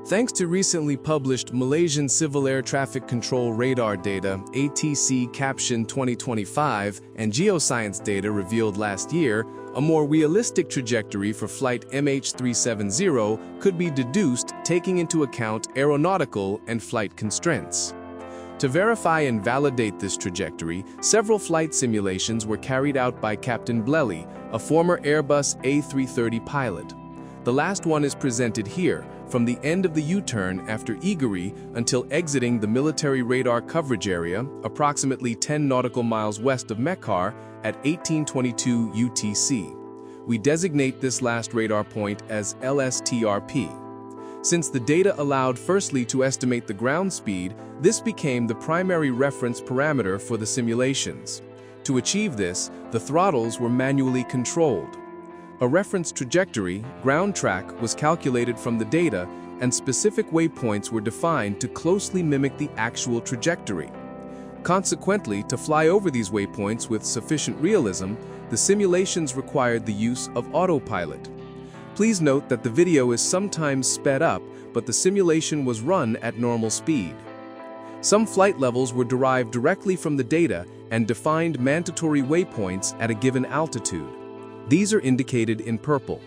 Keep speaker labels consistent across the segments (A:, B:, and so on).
A: Thanks to recently published Malaysian Civil Air Traffic Control Radar data, ATC Caption 2025, and geoscience data revealed last year, a more realistic trajectory for flight MH370 could be deduced taking into account aeronautical and flight constraints. To verify and validate this trajectory, several flight simulations were carried out by Captain Blelly, a former Airbus A330 pilot. The last one is presented here, from the end of the U-turn after Iguri until exiting the military radar coverage area, approximately 10 nautical miles west of Mekar at 1822 UTC. We designate this last radar point as LSTRP. Since the data allowed firstly to estimate the ground speed, this became the primary reference parameter for the simulations. To achieve this, the throttles were manually controlled. A reference trajectory, ground track, was calculated from the data, and specific waypoints were defined to closely mimic the actual trajectory. Consequently, to fly over these waypoints with sufficient realism, the simulations required the use of autopilot. Please note that the video is sometimes sped up, but the simulation was run at normal speed. Some flight levels were derived directly from the data and defined mandatory waypoints at a given altitude. These are indicated in purple.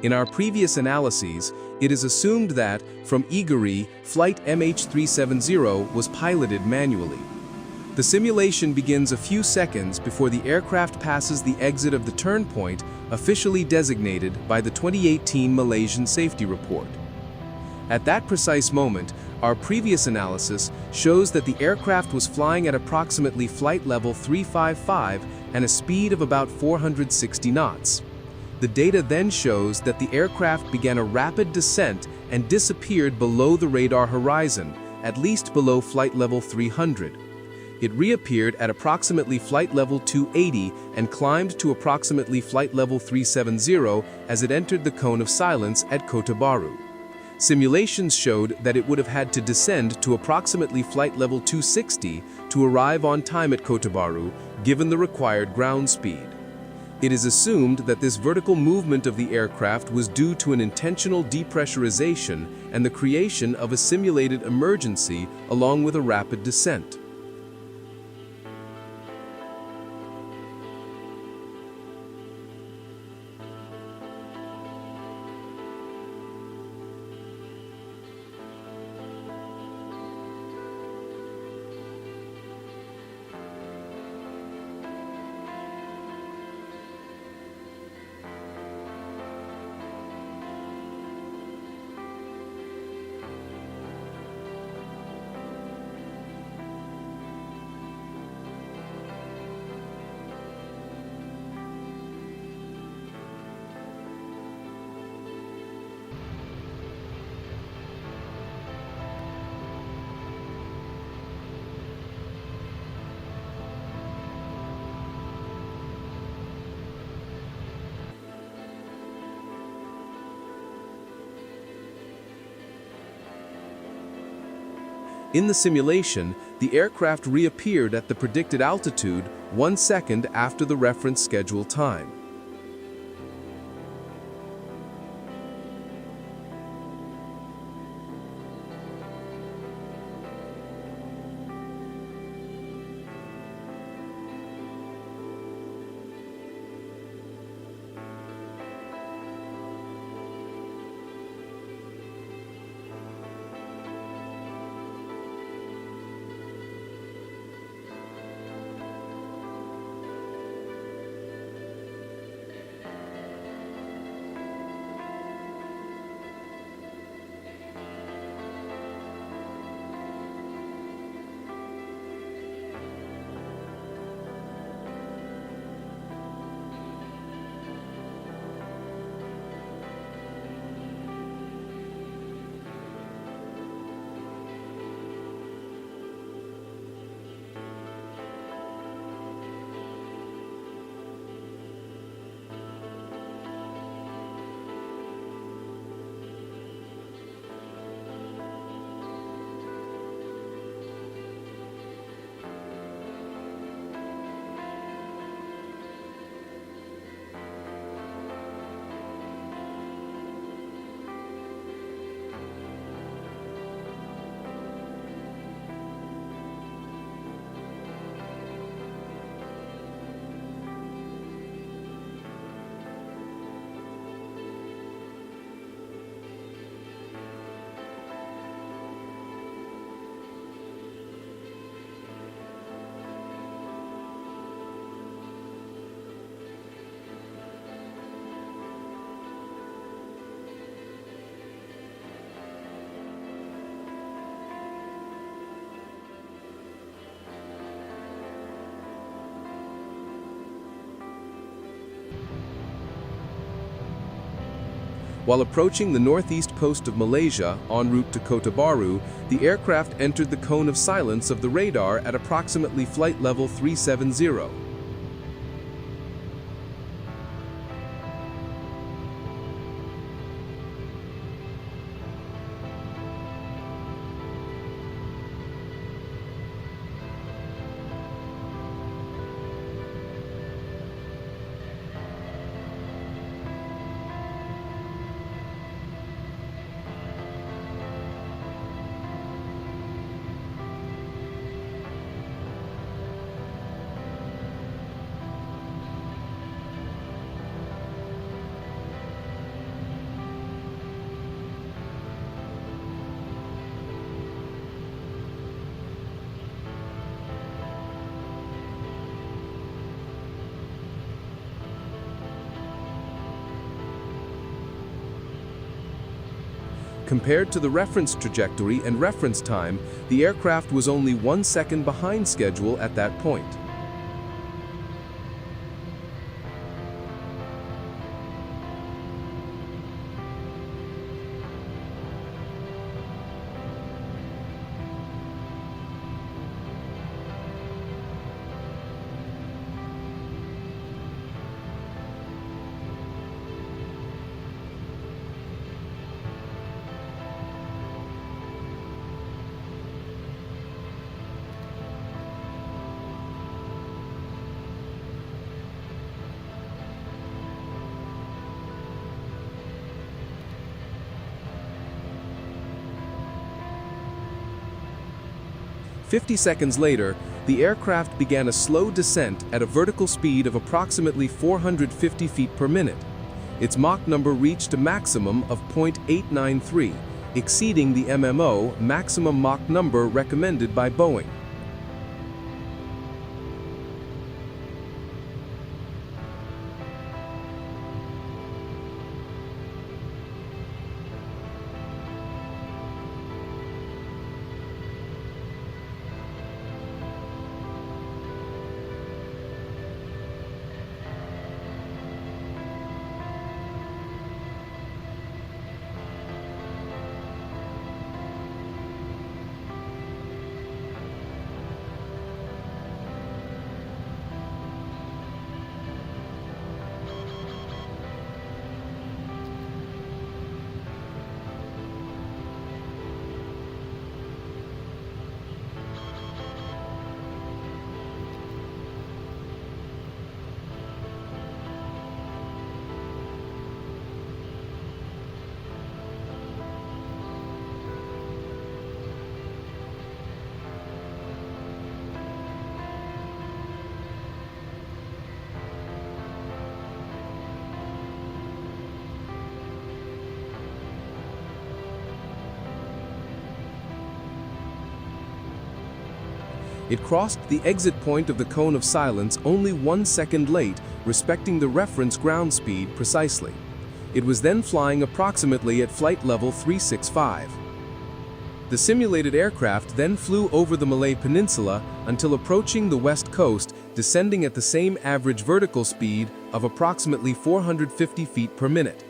A: In our previous analyses, it is assumed that, from Iguri, flight MH370 was piloted manually. The simulation begins a few seconds before the aircraft passes the exit of the turn point officially designated by the 2018 Malaysian Safety Report. At that precise moment, our previous analysis shows that the aircraft was flying at approximately flight level 355 and a speed of about 460 knots. The data then shows that the aircraft began a rapid descent and disappeared below the radar horizon, at least below flight level 300. It reappeared at approximately flight level 280 and climbed to approximately flight level 370 as it entered the cone of silence at Kota Bharu. Simulations showed that it would have had to descend to approximately flight level 260 to arrive on time at Kota Bharu, given the required ground speed. It is assumed that this vertical movement of the aircraft was due to an intentional depressurization and the creation of a simulated emergency along with a rapid descent. In the simulation, the aircraft reappeared at the predicted altitude 1 second after the reference schedule time. While approaching the northeast coast of Malaysia, en route to Kota Bharu, the aircraft entered the cone of silence of the radar at approximately flight level 370. Compared to the reference trajectory and reference time, the aircraft was only 1 second behind schedule at that point. "50 seconds later, the aircraft began a slow descent at a vertical speed of approximately 450 feet per minute. Its Mach number reached a maximum of 0.893, exceeding the MMO maximum Mach number recommended by Boeing. It crossed the exit point of the cone of silence only 1 second late, respecting the reference ground speed precisely. It was then flying approximately at flight level 365. The simulated aircraft then flew over the Malay Peninsula until approaching the west coast, descending at the same average vertical speed of approximately 450 feet per minute.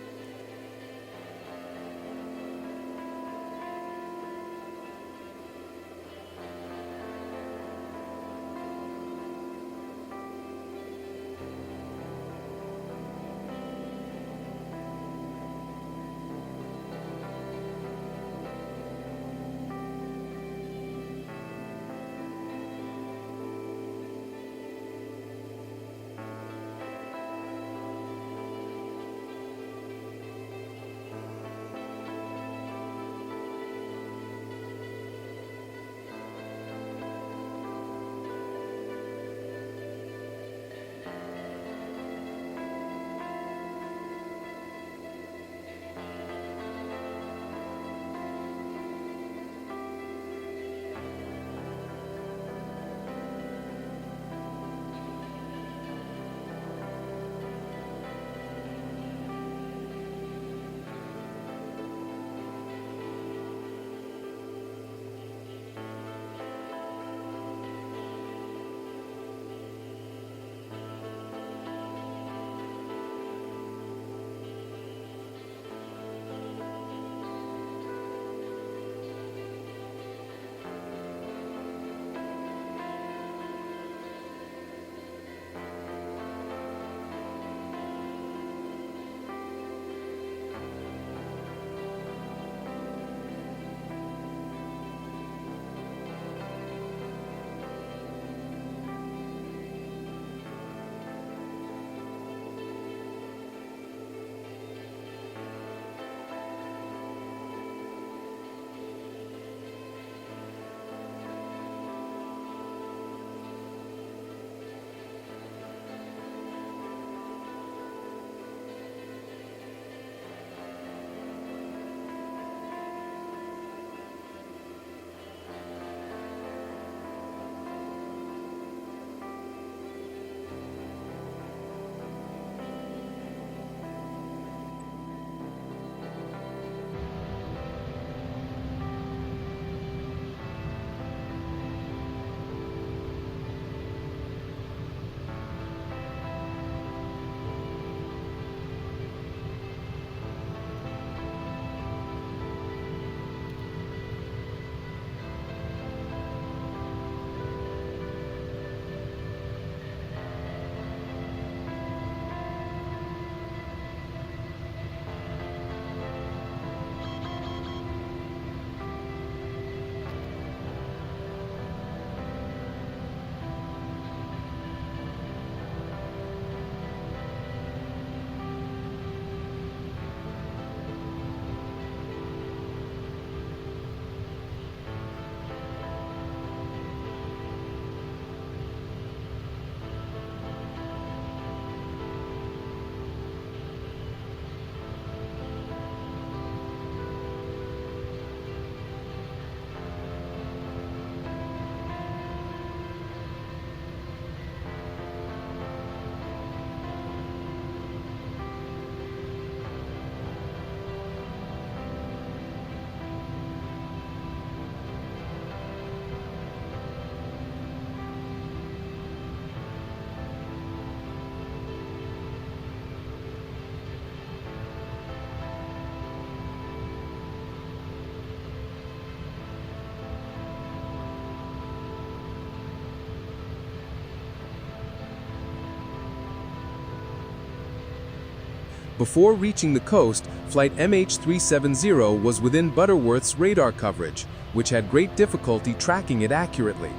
A: Before reaching the coast, flight MH370 was within Butterworth's radar coverage, which had great difficulty tracking it accurately.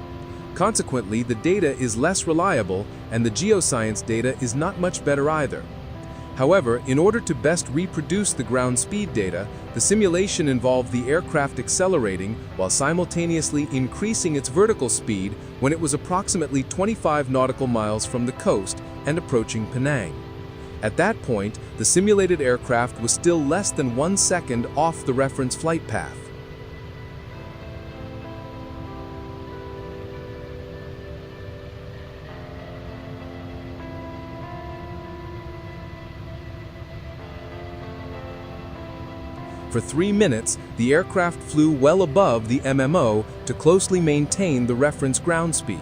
A: Consequently, the data is less reliable, and the geoscience data is not much better either. However, in order to best reproduce the ground speed data, the simulation involved the aircraft accelerating while simultaneously increasing its vertical speed when it was approximately 25 nautical miles from the coast and approaching Penang. At that point, the simulated aircraft was still less than 1 second off the reference flight path. For 3 minutes, the aircraft flew well above the MMO to closely maintain the reference ground speed.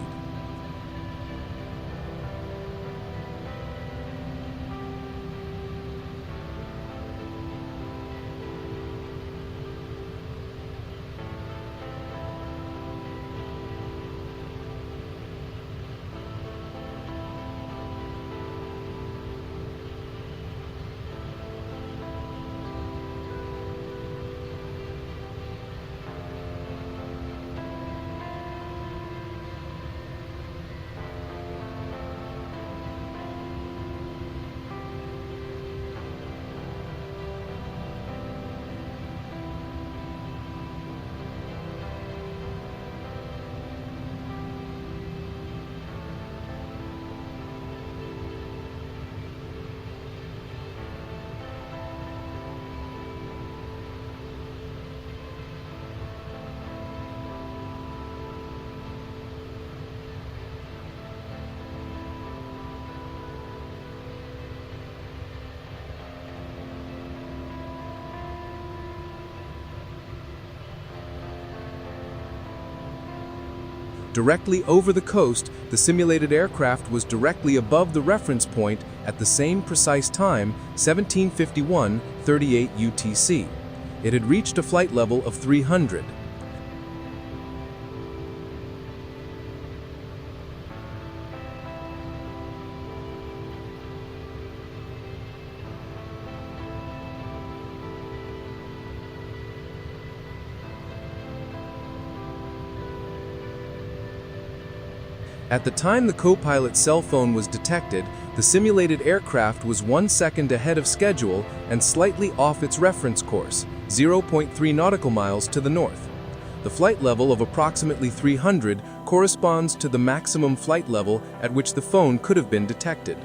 A: Directly over the coast, the simulated aircraft was directly above the reference point at the same precise time, 17:51:38 UTC. It had reached a flight level of 300. At the time the co-pilot's cell phone was detected, the simulated aircraft was 1 second ahead of schedule and slightly off its reference course, 0.3 nautical miles to the north. The flight level of approximately 300 corresponds to the maximum flight level at which the phone could have been detected.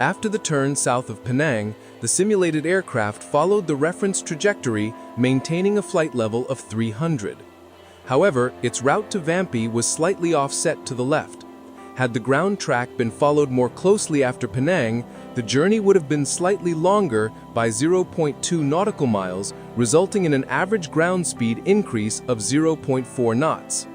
A: After the turn south of Penang, the simulated aircraft followed the reference trajectory, maintaining a flight level of 300. However, its route to Vampy was slightly offset to the left. Had the ground track been followed more closely after Penang, the journey would have been slightly longer by 0.2 nautical miles, resulting in an average ground speed increase of 0.4 knots.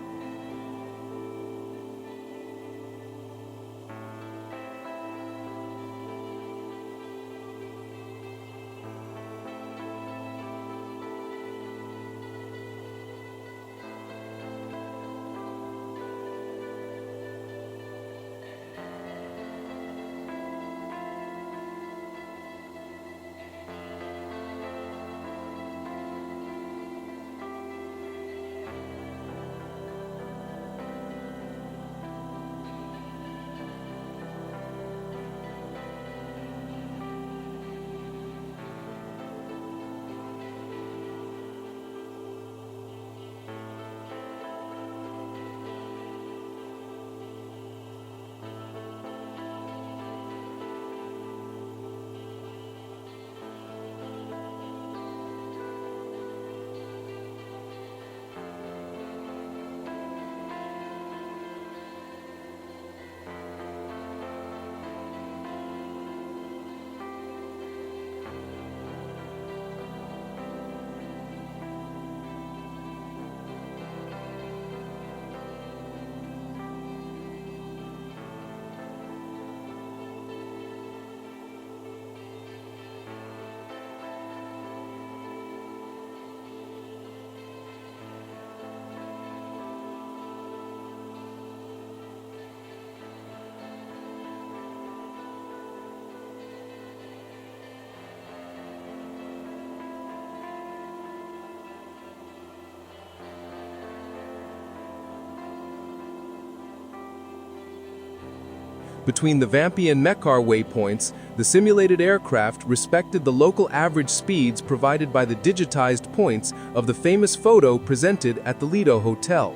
A: Between the Vampi and Mekar waypoints, the simulated aircraft respected the local average speeds provided by the digitized points of the famous photo presented at the Lido Hotel.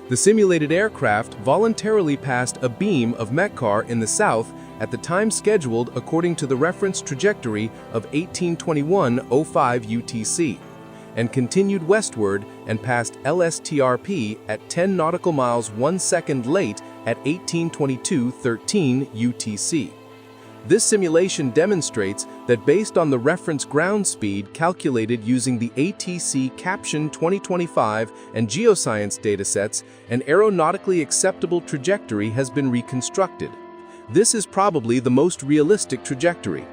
A: The simulated aircraft voluntarily passed a beam of Mekar in the south at the time scheduled according to the reference trajectory of 1821.05 UTC, and continued westward and passed LSTRP at 10 nautical miles 1 second late at 1822.13 UTC. This simulation demonstrates that based on the reference ground speed calculated using the ATC Caption 2025 and Geoscience datasets, an aeronautically acceptable trajectory has been reconstructed. This is probably the most realistic trajectory.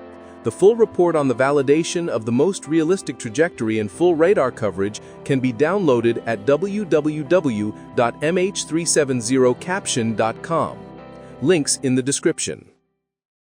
A: The full report on the validation of the most realistic trajectory and full radar coverage can be downloaded at www.mh370caption.com. Links in the description.